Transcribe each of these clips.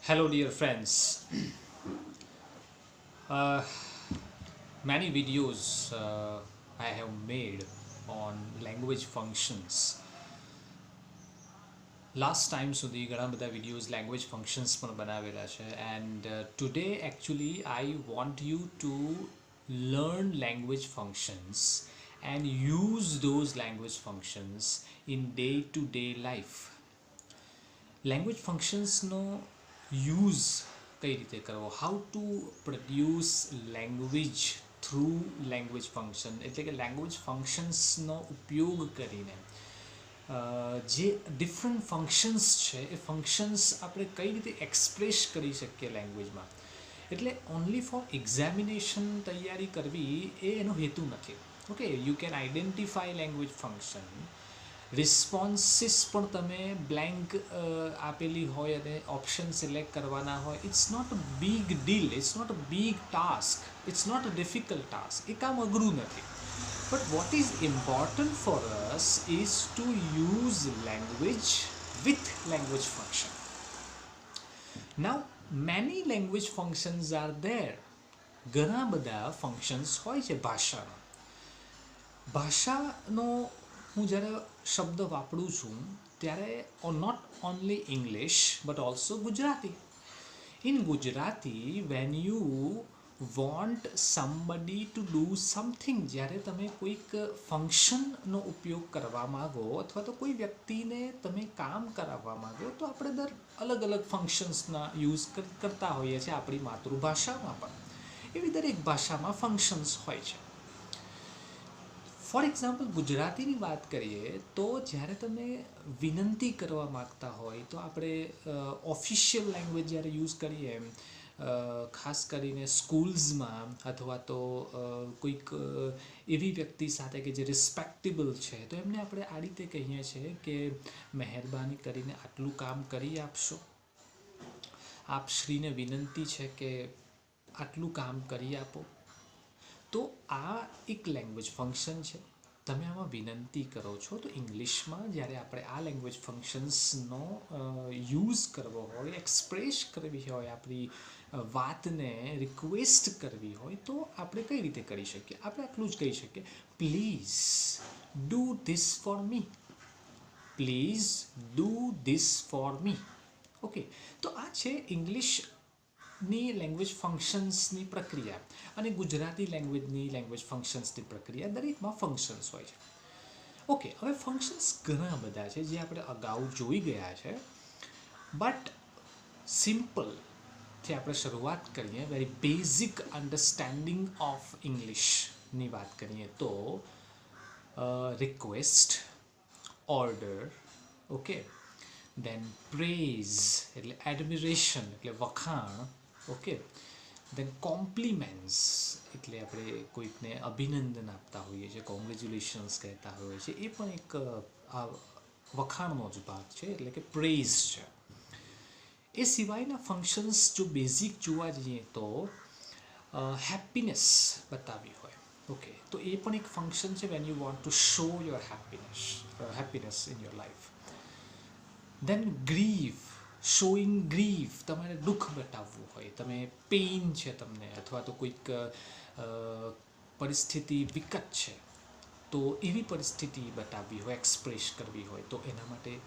Hello, dear friends. Uh, Many videos I have made on language functions. Last time સુધી ઘણા બધા videos language functions પણ બનાવેલા છે and today actually I want you to learn language functions and use those language functions in day to day life. Language ફંક્શન્સનો use કઈ રીતે કરવો, how to produce language through language function, એટલે કે language ફંક્શન્સનો ઉપયોગ કરીને જે ડિફરન્ટ ફંક્શન્સ છે એ ફંક્શન્સ આપણે કઈ રીતે એક્સપ્રેસ કરી શકીએ લેંગ્વેજમાં. એટલે ઓનલી ફોર એક્ઝામિનેશન તૈયારી કરવી એ એનો હેતુ નથી. Okay, you can identify language function, responses પણ તમે બ્લેન્ક આપેલી હોય અને ઓપ્શન સિલેક્ટ કરવાના હોય. It's not a big deal, it's not a big task, it's not a difficult task. એ કામ અઘરું નથી. But what is important for us is to use language with language function. Now many language functions are there. ઘણા બધા functions હોય છે ભાષાના. ભાષાનો હું જ્યારે શબ્દ વાપરું છું ત્યારે not only English but also Gujarati. In Gujarati when you want somebody to do something, જ્યારે તમે કોઈક ફંક્શનનો ઉપયોગ કરવા માગો અથવા તો કોઈ વ્યક્તિને તમે કામ કરાવવા માગો તો આપણે અલગ અલગ ફંક્શન્સના યુઝ કરતા હોઈએ છીએ આપણી માતૃભાષામાં પણ. એવી દરેક ભાષામાં ફંક્શન્સ હોય છે. ફોર એક્ઝામ્પલ ગુજરાતીની વાત કરીએ તો જ્યારે તમે વિનંતી કરવા માગતા હોય તો આપણે ઓફિશિયલ લેંગ્વેજ જ્યારે યુઝ કરીએ, ખાસ કરીને સ્કૂલ્સમાં અથવા તો કોઈક એવી વ્યક્તિ સાથે કે જે રિસ્પેક્ટેબલ છે તો એમને આપણે આ રીતે કહીએ છીએ કે મહેરબાની કરીને આટલું કામ કરી આપશો. આપશ્રીને વિનંતી છે કે આટલું કામ કરી આપો. તો આ એક લેંગ્વેજ ફંક્શન છે. તમે આમાં વિનંતી કરો છો તો ઇંગ્લિશમાં જ્યારે આપણે આ લેંગ્વેજ ફંક્શન્સનો યુઝ કરવો હોય, એક્સપ્રેસ કરવી હોય, આપણી વાતને રિક્વેસ્ટ કરવી હોય તો આપણે કઈ રીતે કરી શકીએ? આપણે આટલું જ કહી શકીએ, please do this for me. Please do this for me. Okay, તો આ છે ઇંગ્લિશની લેંગ્વેજ ફંક્શન્સની પ્રક્રિયા અને ગુજરાતી લેંગ્વેજની લેંગ્વેજ ફંક્શન્સની પ્રક્રિયા. દરેકમાં ફંક્શન્સ હોય છે. ઓકે, હવે ફંક્શન્સ ઘણા બધા છે જે આપણે અગાઉ જોઈ ગયા છે. બટ સિમ્પલથી આપણે શરૂઆત કરીએ, વેરી બેઝિક અન્ડરસ્ટેન્ડિંગ ઓફ ઇંગ્લિશની વાત કરીએ તો રિક્વેસ્ટ, ઓર્ડર, ઓકે, દેન પ્રેઝ એટલે એડમિરેશન એટલે વખાણ, ઓકે, દેન કોમ્પ્લિમેન્ટ્સ એટલે આપણે કોઈકને અભિનંદન આપતા હોઈએ છીએ, કોંગ્રેચ્યુલેશન્સ કહેતા હોઈએ છીએ, એ પણ એક વખાણનો જ ભાગ છે, એટલે કે પ્રેઝ છે. એ સિવાયના ફંક્શન્સ જો બેઝિક જોવા જઈએ તો હેપીનેસ બતાવી હોય, ઓકે, તો એ પણ એક ફંક્શન છે when you want to show your happiness in your life. Then grieve, showing grief, તમારે દુઃખ બતાવવું હોય, તમે પેઇન છે તમને અથવા તો કોઈક પરિસ્થિતિ વિકટ છે તો એવી પરિસ્થિતિ બતાવવી હોય, એક્સપ્રેસ કરવી હોય તો એના માટે.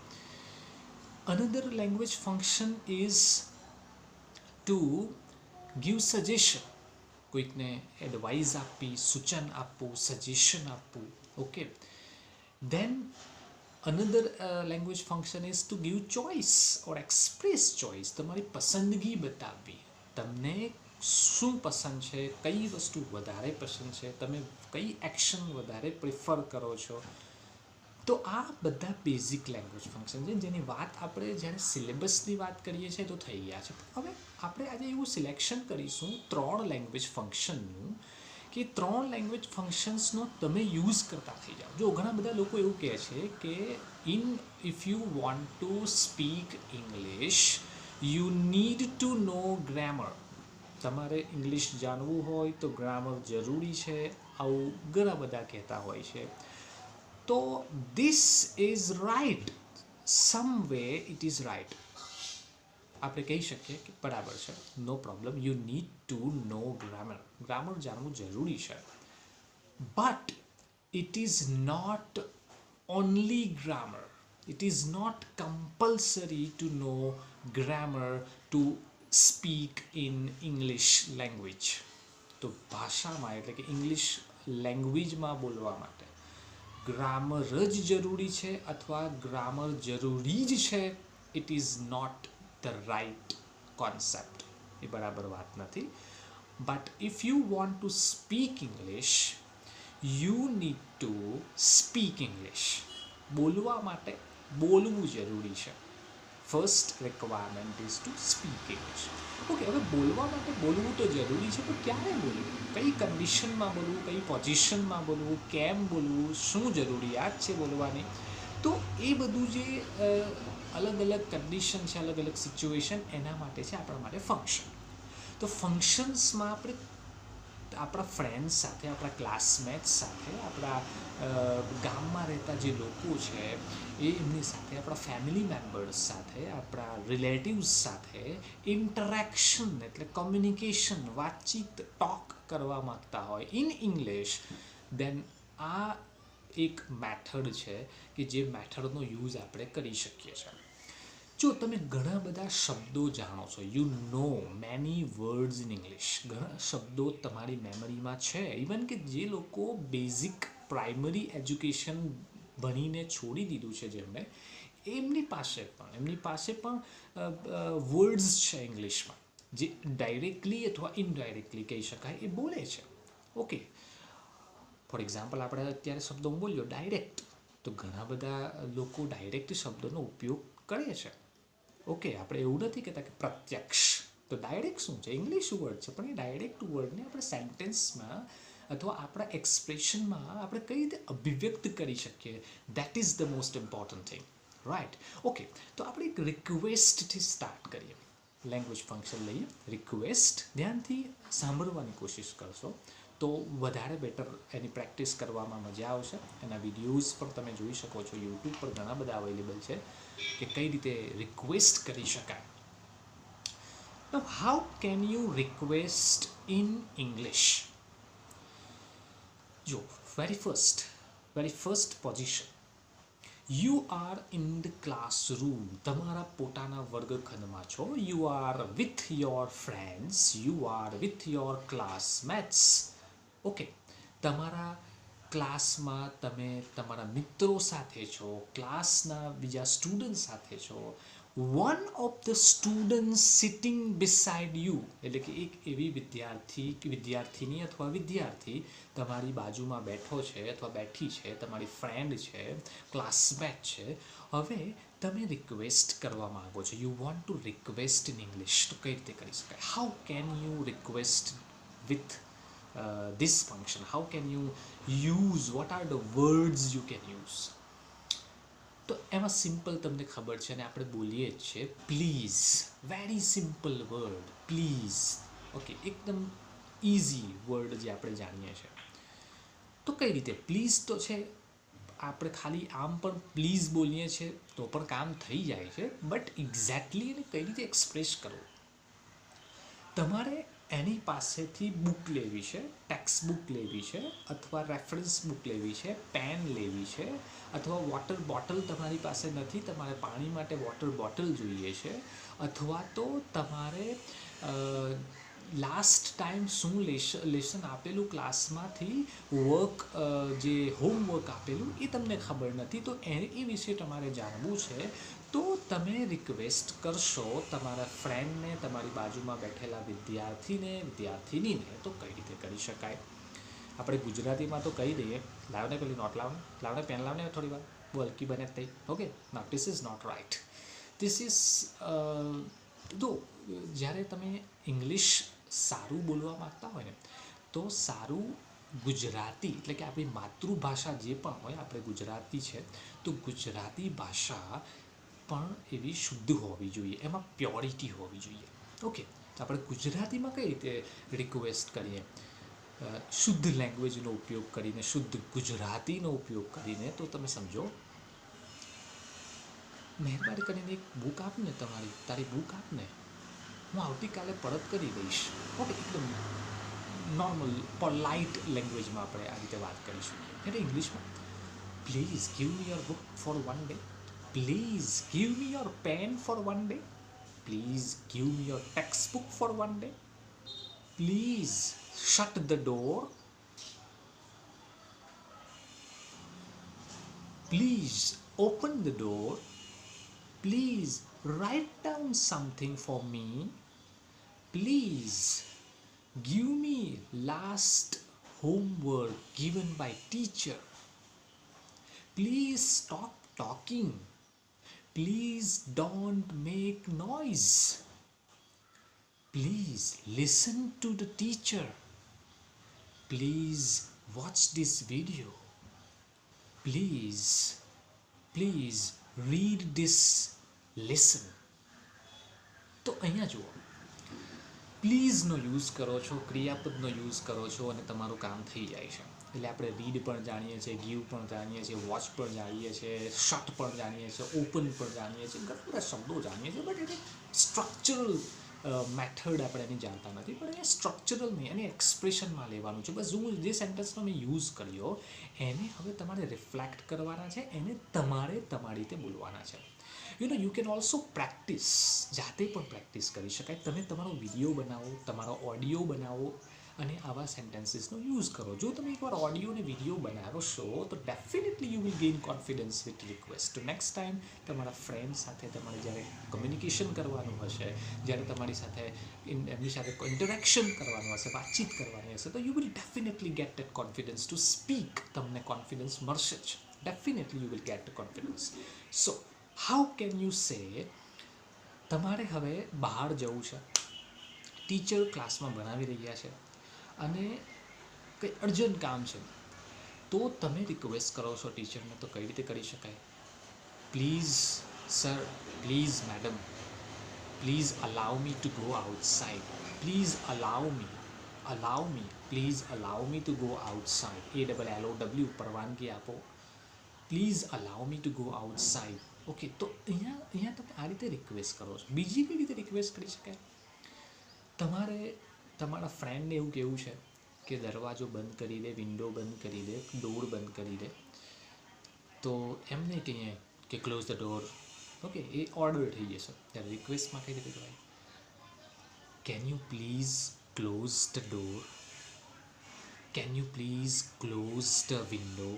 Another language function is to give suggestion, કોઈકને એડવાઇસ આપવી, સૂચન આપવું, સજેશન આપવું, okay. Then another language function is to give choice or express choice, તમારી પસંદગી બતાવવી. તમને શું પસંદ છે, કઈ વસ્તુ વધારે પસંદ છે, તમે કઈ એક્શન વધારે પ્રિફર કરો છો. તો આ બધા બેઝિક લેંગ્વેજ ફંક્શન છે જેની વાત આપણે જ્યારે સિલેબસની વાત કરીએ છીએ તો થઈ ગયા છે. હવે આપણે આજે એવું સિલેક્શન કરીશું 3 લેંગ્વેજ ફંક્શનનું કે 3 લેંગ્વેજ ફંક્શન્સનો તમે યુઝ કરતા થઈ જાઓ. જો ઘણા બધા લોકો એવું કહે છે કે if you want to speak English you need to know grammar. તમારે ઇંગ્લિશ જાણવું હોય તો ગ્રામર જરૂરી છે, આવું ઘણા બધા કહેતા હોય છે. તો this is right, some way it is right. આપણે કહી શકીએ કે બરાબર છે, no problem, you need to know grammar. Grammar જાણવું જરૂરી છે, but it is not only grammar. It is not compulsory to know grammar to speak in English language. તો ભાષામાં એટલે કે ઇંગ્લિશ લેંગ્વેજમાં બોલવા માટે ગ્રામર જ જરૂરી છે અથવા ગ્રામર જરૂરી જ છે, it is not the right concept. એ બરાબર વાત નથી. But if you want to speak English, you need to speak English. બોલવા માટે બોલવું જરૂરી છે. First requirement is to speak English. Okay, હવે બોલવા માટે બોલવું તો જરૂરી છે, પણ ક્યારે બોલવું, કઈ કન્ડિશનમાં બોલવું, કઈ પોઝિશનમાં બોલવું, કેમ બોલવું, શું જરૂરિયાત છે બોલવાની, તો એ બધું જે અલગ અલગ કન્ડિશન છે, અલગ અલગ સિચ્યુએશન, એના માટે છે આપણા માટે ફંક્શન. તો ફંક્શન્સમાં આપણે આપણા ફ્રેન્ડ્સ સાથે, આપણા ક્લાસમેટ્સ સાથે, આપણા ગામમાં રહેતા જે લોકો છે એમની સાથે, આપણા ફેમિલી મેમ્બર્સ સાથે, આપણા રિલેટિવ્સ સાથે ઇન્ટરેક્શન એટલે કોમ્યુનિકેશન, વાતચીત, ટોક કરવા માગતા હોય ઇન ઇંગ્લિશ, દેન આ એક મેથડ છે કે જે મેથડનો યુઝ આપણે કરી શકીએ છીએ. જો તમે ઘણા બધા શબ્દો જાણો છો, you know many words in English, ઘણા શબ્દો તમારી મેમરીમાં છે, ઇવન કે જે લોકો બેઝિક પ્રાઇમરી એજ્યુકેશન ભણીને છોડી દીધું છે જેમણે, એમની પાસે પણ વર્ડ્સ છે ઇંગ્લિશમાં જે ડાયરેક્ટલી અથવા ઇનડાયરેક્ટલી કહી શકાય એ બોલે છે. ઓકે, ફોર એક્ઝામ્પલ આપણે અત્યારે શબ્દો હું બોલ્યો ડાયરેક્ટ, તો ઘણા બધા લોકો ડાયરેક્ટ શબ્દોનો ઉપયોગ કરે છે. ઓકે, આપણે એવું નથી કહેતા કે પ્રત્યક્ષ, તો ડાયરેક્ટ શું છે, ઇંગ્લિશ વર્ડ છે, પણ એ ડાયરેક્ટ વર્ડને આપણે સેન્ટેન્સમાં અથવા આપણા એક્સપ્રેશનમાં આપણે કઈ રીતે અભિવ્યક્ત કરી શકીએ, that is the most important thing, right? Okay, તો આપણે એક રિક્વેસ્ટથી સ્ટાર્ટ કરીએ. લેંગ્વેજ ફંક્શન લઈએ, રિક્વેસ્ટ. ધ્યાનથી સાંભળવાની કોશિશ કરશો તો વધારે બેટર એની પ્રેક્ટિસ કરવામાં મજા આવશે. એના વિડીયોઝ પણ તમે જોઈ શકો છો, યુટ્યુબ પર ઘણા બધા અવેલેબલ છે કે કઈ રીતે રિક્વેસ્ટ કરી શકાય. Now, how can you request in English? જો very first position, you are in the classroom, તમારા પોતાના વર્ગખંડમાં છો, you are with your friends, you are with your classmates. Okay, તમારા ક્લાસમાં તમે તમારા મિત્રો સાથે છો, ક્લાસના બીજા સ્ટુડન્ટ સાથે છો. One of the student sitting beside you, એટલે કે એક એવી વિદ્યાર્થીની અથવા વિદ્યાર્થી તમારી બાજુમાં બેઠો છે અથવા બેઠી છે, તમારી ફ્રેન્ડ છે, ક્લાસમેટ છે. હવે તમે રિક્વેસ્ટ કરવા માંગો છો, you want two request in English, તો કઈ રીતે કરી શકાય? How can you request with this function? How can you use, what are the words you can use? તો એમાં સિમ્પલ તમને ખબર છે અને આપણે બોલીએ જ છે, please. Very simple word, please. Okay, એકદમ ઇઝી વર્ડ જે આપણે જાણીએ છીએ. તો કઈ રીતે પ્લીઝ તો છે, આપણે ખાલી આમ પણ પ્લીઝ બોલીએ છીએ તો પણ કામ થઈ જાય છે, બટ એક્ઝેક્ટલી એને કઈ રીતે એક્સપ્રેસ કરવું, તમારે એની પાસેથી બુક લેવી છે, ટેક્સ્ટ બુક લેવી છે, અથવા રેફરન્સ બુક લેવી છે, પેન લેવી છે, અથવા વોટર બોટલ તમારી પાસે નથી, તમારે પાણી માટે વોટર બોટલ જોઈએ છે, અથવા તો તમારે લાસ્ટ ટાઈમ શું લેસન આપેલું ક્લાસમાંથી વર્ક, જે હોમવર્ક આપેલું એ તમને ખબર નથી, તો એ વિશે તમારે જાણવું છે. તો તમે રિક્વેસ્ટ કરશો તમારા ફ્રેન્ડને, તમારી બાજુમાં બેઠેલા વિદ્યાર્થીનીને, તો કઈ રીતે કરી શકાય? આપણે ગુજરાતીમાં તો કહી દઈએ, લાવને પેલી નોટ લાવને પેન લાવને થોડી વાર, બહુ હલકી બને થઈ. ઓકે, ના, this is not right. This is જો જ્યારે તમે ઇંગ્લિશ સારું બોલવા માગતા હોય ને, તો સારું ગુજરાતી એટલે કે આપણી માતૃભાષા જે પણ હોય, આપણે ગુજરાતી છે તો ગુજરાતી ભાષા પણ એવી શુદ્ધ હોવી જોઈએ, એમાં પ્યોરિટી હોવી જોઈએ. ઓકે, તો આપણે ગુજરાતીમાં કઈ રીતે રિક્વેસ્ટ કરીએ? શુદ્ધ લેંગ્વેજનો ઉપયોગ કરીને, શુદ્ધ ગુજરાતીનો ઉપયોગ કરીને, તો તમે સમજો, મહેરબાની કરીને એક બુક આપને, તારી બુક આપને, હું આવતીકાલે પરત કરી દઈશ. ઓકે, એકદમ નોર્મલ પોલાઇટ લેંગ્વેજમાં આપણે આ રીતે વાત કરીશું. એટલે ઇંગ્લિશમાં, please give me your book for one day, please give me your pen for one day, please give me your text book for one day, please shut the door, please open the door, please write down something for me, please give me last homework given by teacher, please stop talking, please don't make noise, please listen to the teacher, please watch this video, please read this lesson. તો અહીંયા જુઓ, પ્લીઝનો use કરો છો, ક્રિયાપદનો use કરો છો અને તમારું કામ થઈ જાય છે. એટલે આપણે રીડ પણ જાણીએ છીએ, ગીવ પણ જાણીએ છીએ, વોચ પણ જાણીએ છીએ, શટ પણ જાણીએ છીએ, ઓપન પણ જાણીએ છીએ, ઘણા બધા શબ્દો જાણીએ છીએ, બટ એને સ્ટ્રક્ચરલ મેથડ આપણે એની જાણતા નથી. પણ એ સ્ટ્રક્ચરલ નહીં, એને એક્સપ્રેશનમાં લેવાનું છે. બસ હું જે સેન્ટેન્સનો મેં યુઝ કર્યો એને હવે તમારે રિફ્લેક્ટ કરવાના છે, એને તમારે તમારી રીતે બોલવાના છે. યુ કેન ઓલ્સો પ્રેક્ટિસ, જાતે પણ પ્રેક્ટિસ કરી શકાય. તમે તમારો વિડીયો બનાવો, તમારો ઓડિયો બનાવો અને આવા સેન્ટેન્સીસનો યુઝ કરો. જો તમે એકવાર ઓડિયો અને વિડીયો બનાવશો તો definitely you will gain confidence with request. તો નેક્સ્ટ ટાઈમ તમારા ફ્રેન્ડ સાથે તમારે જ્યારે કમ્યુનિકેશન કરવાનું હશે, જ્યારે તમારી સાથે એમની સાથે ઇન્ટરેક્શન કરવાનું હશે, વાતચીત કરવાની હશે, તો you will definitely gate that confidence to speak. તમને કોન્ફિડન્સ મળશે જ, definitely you will get confidence. So how can you say, તમારે હવે બહાર જવું છે, ટીચર ક્લાસમાં ભણાવી રહ્યા છે અને કંઈ અર્જન્ટ કામ છે, તો તમે રિક્વેસ્ટ કરો છો ટીચરને, તો કઈ રીતે કરી શકાય? Please sir, please madam, please allow me to go outside, please allow me, please allow me to go outside, ALLOW, પરવાનગી આપો, please allow me to go outside. Okay, તો અહીંયા તમે આ રીતે રિક્વેસ્ટ કરો છો. બીજી કઈ રીતે રિક્વેસ્ટ કરી શકાય? તમારે તમારા ફ્રેન્ડને એવું કહેવું છે કે દરવાજો બંધ કરી દે, વિન્ડો બંધ કરી દે, ડોર બંધ કરી દે, તો એમ નહીં કહીએ કે ક્લોઝ ધ ડોર. ઓકે, એ ઓર્ડર થઈ જશે. ત્યારે રિક્વેસ્ટમાં કઈ રીતે કહેવાય? Can you please close the door, can you please close the window,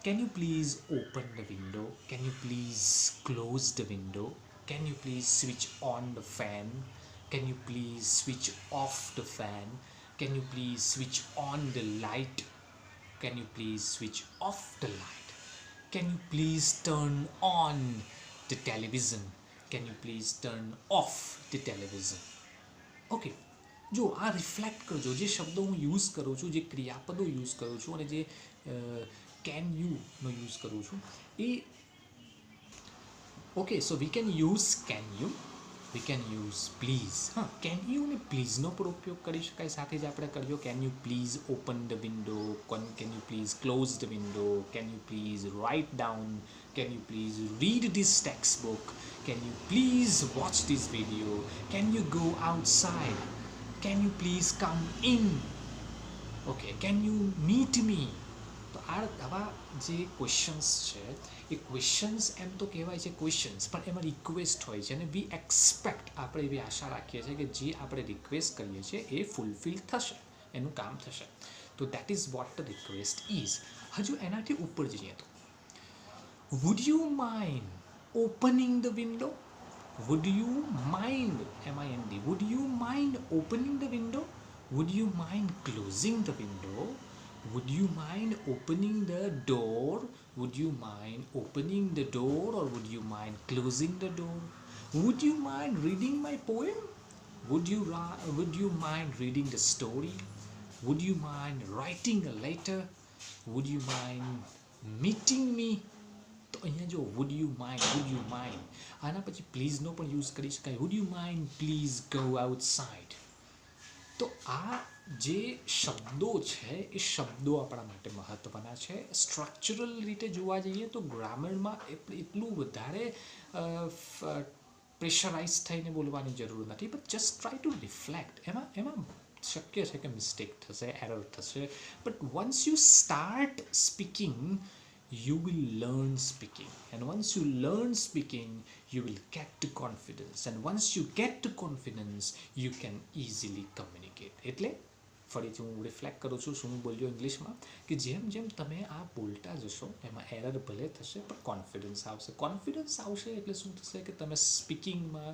can you please open the window, can you please close the window, can you please switch on the fan, can you please switch off the fan, can you please switch on the light, can you please switch off the light, can you please turn on the television, can you please turn off the television. Okay, જો આ reflect કરજો, જે શબ્દો હું use કરું છું, જે ક્રિયાપદો use કરું છું અને જે કેન યુનો યુઝ કરું છું એ okay. So we can use can you, we can use please. હા, કેન યુ અને પ્લીઝનો પણ ઉપયોગ કરી શકાય. સાથે જ આપણે કર્યો can you please open the window, can you please close the window, can you please write down, can you please read this text book, can you please watch this video, can you go outside, can you please come in, okay, can you meet me. તો આવા જે questions છે એ questions એમ તો કહેવાય છે questions, પણ એમાં request હોય છે અને વી એક્સપેક્ટ, આપણે એવી આશા રાખીએ છીએ કે જે આપણે રિક્વેસ્ટ કરીએ છીએ એ ફૂલફિલ થશે, એનું કામ થશે. તો that is what the request is. હજુ એનાથી ઉપર જઈએ તો would you mind opening the window, would you mind, MIND, would you mind opening the window, would you mind closing the window, would you mind opening the door, would you mind opening the door, or would you mind closing the door, would you mind reading my poem, would you mind reading the story, would you mind writing a letter, would you mind meeting me. તો અહીંયા જો would you mind, આના પછી પ્લીઝનો પણ use કરી શકાય. would you mind please go outside. તો આ જે શબ્દો છે એ શબ્દો આપણા માટે મહત્ત્વના છે. સ્ટ્રક્ચરલ રીતે જોવા જઈએ તો ગ્રામરમાં એટલું વધારે પ્રેશરાઇઝ થઈને બોલવાની જરૂર નથી, but just try to reflect. એમાં શક્ય છે કે મિસ્ટેક થશે, એરર થશે, but once you start speaking you will learn speaking, and once you learn speaking you will get to confidence, and once you get to confidence you can easily communicate. એટલે ફરીથી હું reflect કરું છું શું બોલ્યો ઇંગ્લિશમાં, કે જેમ જેમ તમે આ બોલતા જશો એમાં એરર ભલે થશે પણ કોન્ફિડન્સ આવશે. કોન્ફિડન્સ આવશે એટલે શું થશે કે તમે સ્પીકિંગમાં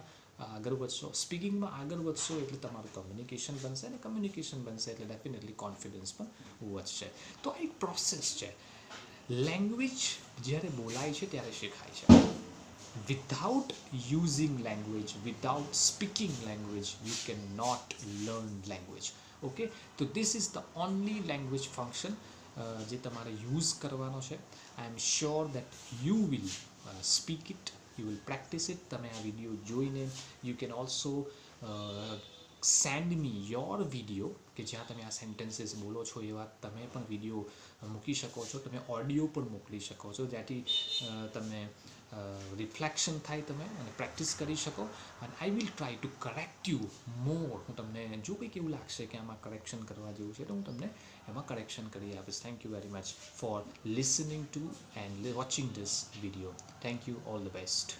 આગળ વધશો. સ્પીકિંગમાં આગળ વધશો એટલે તમારું કમ્યુનિકેશન બનશે, અને કમ્યુનિકેશન બનશે એટલે ડેફિનેટલી કોન્ફિડન્સ પણ વધશે. તો આ એક પ્રોસેસ છે. લેંગ્વેજ જ્યારે બોલાય છે ત્યારે શીખાય છે. Without using language, without speaking language, you cannot learn language. Okay, so this is the only language function જે તમારે યુઝ કરવાનો છે. I am sure that you will speak it, you will practice it. તમે આ video જોઈને you can also send me your video, કે જ્યાં તમે આ સેન્ટેન્સીસ બોલો છો એવા તમે પણ વિડીયો મૂકી શકો છો. તમે ઓડિયો પણ મોકલી શકો છો, જેથી તમે રિફ્લેક્શન થાય તમે અને પ્રેક્ટિસ કરી શકો. અને I will try to correct you મોર. હું તમને જો કંઈક એવું લાગશે કે આમાં કરેક્શન કરવા જેવું છે તો હું તમને એમાં કરેક્શન કરી આપીશ. Thank you very much for listening to and watching this video. Thank you. All the best.